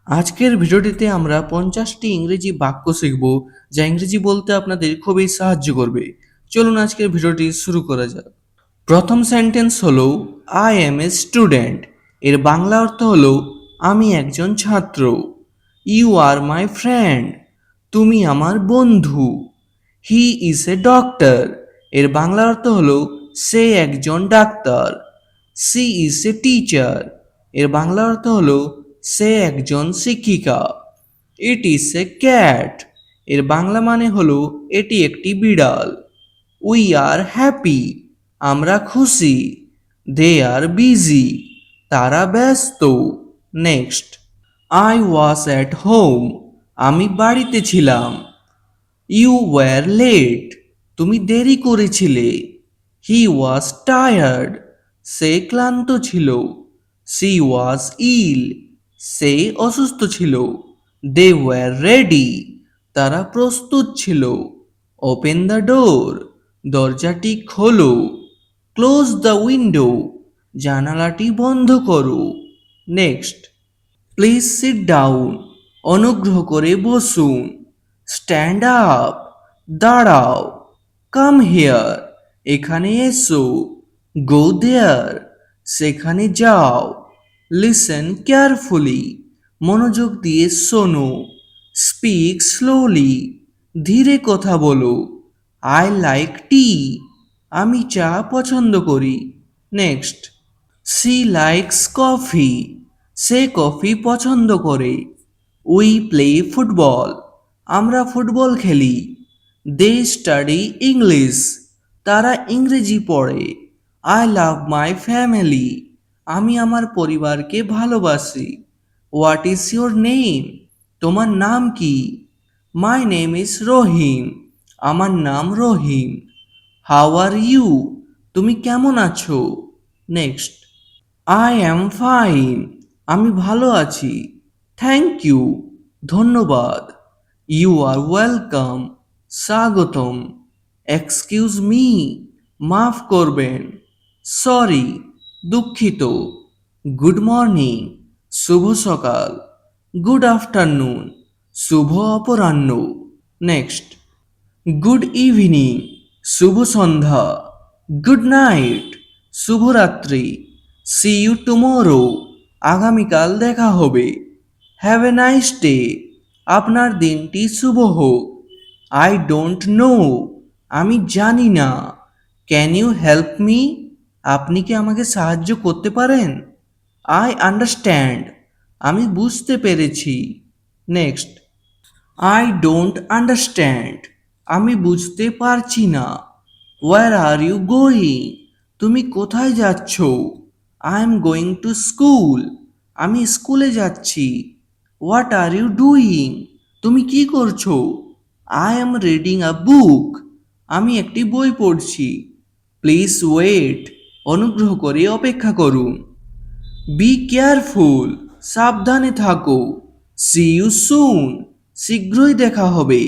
আজকের ভিডিওটিতে আমরা 50টি ইংরেজি বাক্য শিখব যা ইংরেজি বলতে আপনাদের খুবই সাহায্য করবে। চলুন আজকের ভিডিওটি শুরু করা যাক। প্রথম সেন্টেন্স হলো আই এম এ স্টুডেন্ট। এর বাংলা অর্থ হলো আমি একজন ছাত্র। You are my friend. তুমি আমার বন্ধু। He is a doctor. এর বাংলা অর্থ হলো সে একজন ডাক্তার। She is a teacher. এর বাংলা অর্থ হলো সে একজন শিক্ষিকা। It is a cat. এর বাংলা মানে হলো এটি একটি বিড়াল। We are happy. আমরা খুশি। They are busy. তারা ব্যস্ত। Next, I was at home. আমি বাড়িতে ছিলাম। You were late. তুমি দেরি করেছিলে। হি ওয়াজ টায়ার্ড। সে ক্লান্ত ছিল। সি ওয়াজ ইল। সে অসুস্থ ছিল। They were ready. তারা প্রস্তুত ছিল। Open the door. দরজাটি খোলো। Close the window. জানালাটি বন্ধ করো। Next, please sit down. অনুগ্রহ করে বসুন। Stand up. দাঁড়াও। Come here. এখানে এসো। Go there. সেখানে যাও। Listen carefully. মনোযোগ দিয়ে শোনো। Speak slowly. ধীরে কথা বলো। I like tea. আমি চা পছন্দ করি। Next, she likes coffee. সে কফি পছন্দ করে। We play football. আমরা ফুটবল খেলি। দে স্টাডি ইংলিশ। তারা ইংরেজি পড়ে। I love my family. আমি আমার পরিবারকে ভালোবাসি। What is your name? তোমার নাম কি? My name is Rahim. আমার নাম রহিম। How are you? তুমি কেমন আছো? Next, I am fine. আমি ভালো আছি। Thank you. ধন্যবাদ। You are welcome. স্বাগতম। Excuse me. মাফ করবেন। সরি। দুঃখিত। Good morning. শুভ সকাল। Good afternoon. শুভ অপরাহ্ন। Next, good evening. শুভ সন্ধ্যা। Good night. শুভরাত্রি। C you tomorrow. আগামীকাল দেখা হবে। Have a nice day. আপনার দিনটি শুভ হোক। I don't know. আমি জানি না। Can you help me? আপনি কি আমাকে সাহায্য করতে পারেন? I understand. আমি বুঝতে পেরেছি। Next, I don't understand. আমি বুঝতে পারছি না। Where are you going? তুমি কোথায় যাচ্ছ? I am going to school. আমি স্কুলে যাচ্ছি। What are you doing? তুমি কি করছো? আই এম রিডিং আ বুক। আমি একটি বই পড়ছি। Please wait. অনুগ্রহ করে অপেক্ষা করুন। Be careful. সাবধানে থাকো। See you soon. শীঘ্রই দেখা হবে।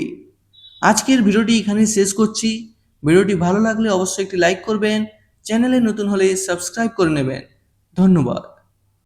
আজকের ভিডিওটি এখানে শেষ করছি। ভিডিওটি ভালো লাগলে অবশ্যই একটি লাইক করবেন। চ্যানেলে নতুন হলে সাবস্ক্রাইব করে নেবেন। ধন্যবাদ।